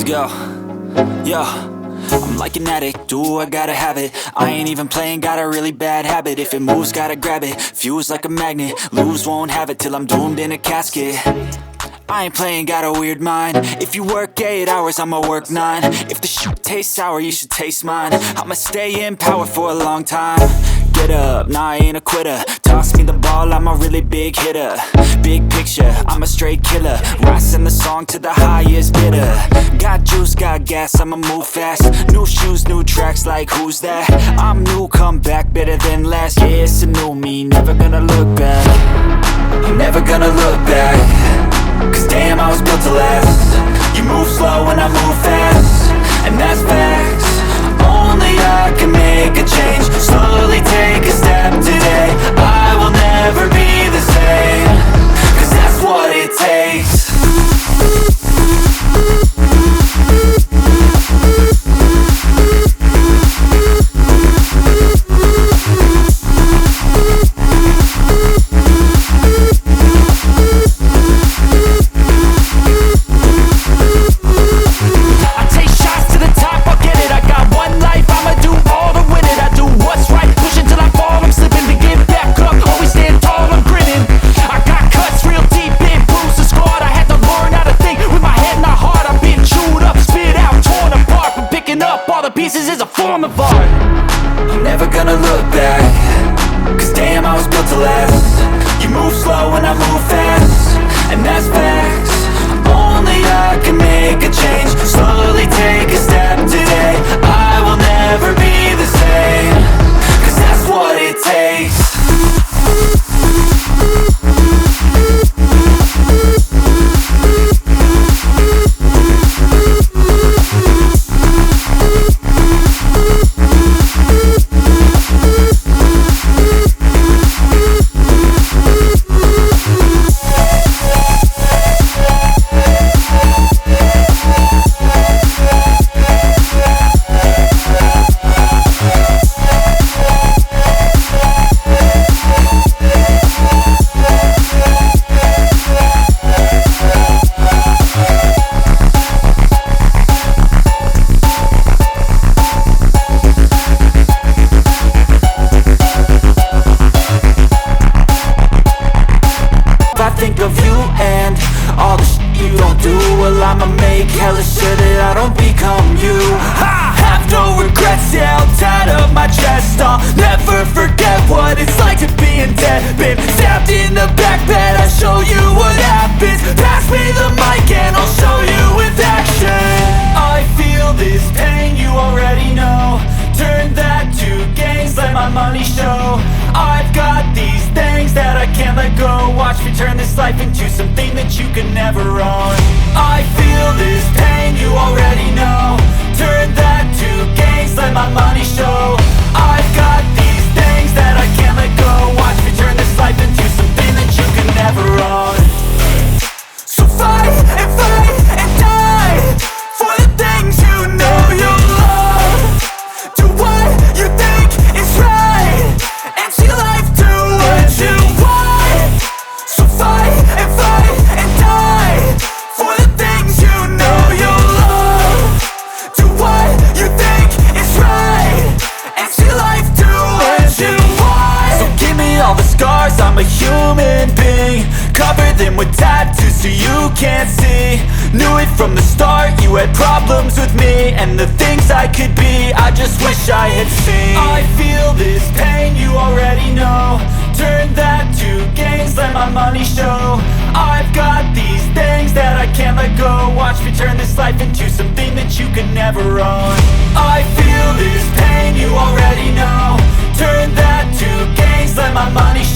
Let's go. Yo, I'm like an addict, do I gotta have it. I ain't even playing, got a really bad habit. If it moves, gotta grab it, fuse like a magnet. Lose, won't have it till I'm doomed in a casket. I ain't playing, got a weird mind. If you work 8 hours, I'ma work 9. If the shit tastes sour, you should taste mine. I'ma stay in power for a long time. Get up, nah, I ain't a quitter. Toss me the ball, I'm a really big hitter. Big picture, I'm a straight killer. Rising the song to the highest bidder. Got juice, got gas, I'ma move fast. New shoes, new tracks, like who's that? I'm new, come back, better than last. Yeah, it's a new me, never gonna look back. I'm never gonna look back. Cause damn, I was built to last. You move slow and I move fast, and that's facts. Only I can make a change. Slowly take a step today. I will never be the same. Cause that's what it takes. Pieces is a form of art. I'm never gonna look back. Cause damn, I was built to last. You move slow and I move fast, and that's facts. Only I can make a change. Slowly take a step today. I will never be the same. Cause that's what it takes. Think of you and all the shit you don't do. Well, I'ma make hella sure that I don't become you. I have no regrets, yeah, I'll tie up my chest. I'll never forget what it's like to be in debt. Been stabbed in the back bed, I'll show you what happens. Pass me the mic and I'll show you with action. I feel this pain, you already know. Turn that to gains, let my money show. I've got these things that I can't let go. Watch me turn this life into something that you can never own. I feel this pain, you already know. Turn that to gains, let my money show. I've got these things that I can't let go. Watch me turn this life into something that you can never own. So fight and die for the things you know you love. Do what you think is right, and see life do what you want. So fight and die for the things you know you love. Do what you think is right, and see life do what you want. So give me all the scars, I'm a human being. Cover them with tattoos so you can't see. Knew it from the start, you had problems with me and the things I could be, I just wish I had seen. I feel this pain, you already know. Turn that to gains, let my money show. I've got these things that I can't let go. Watch me turn this life into something that you can never own. I feel this pain, you already know. Turn that to gains, let my money show.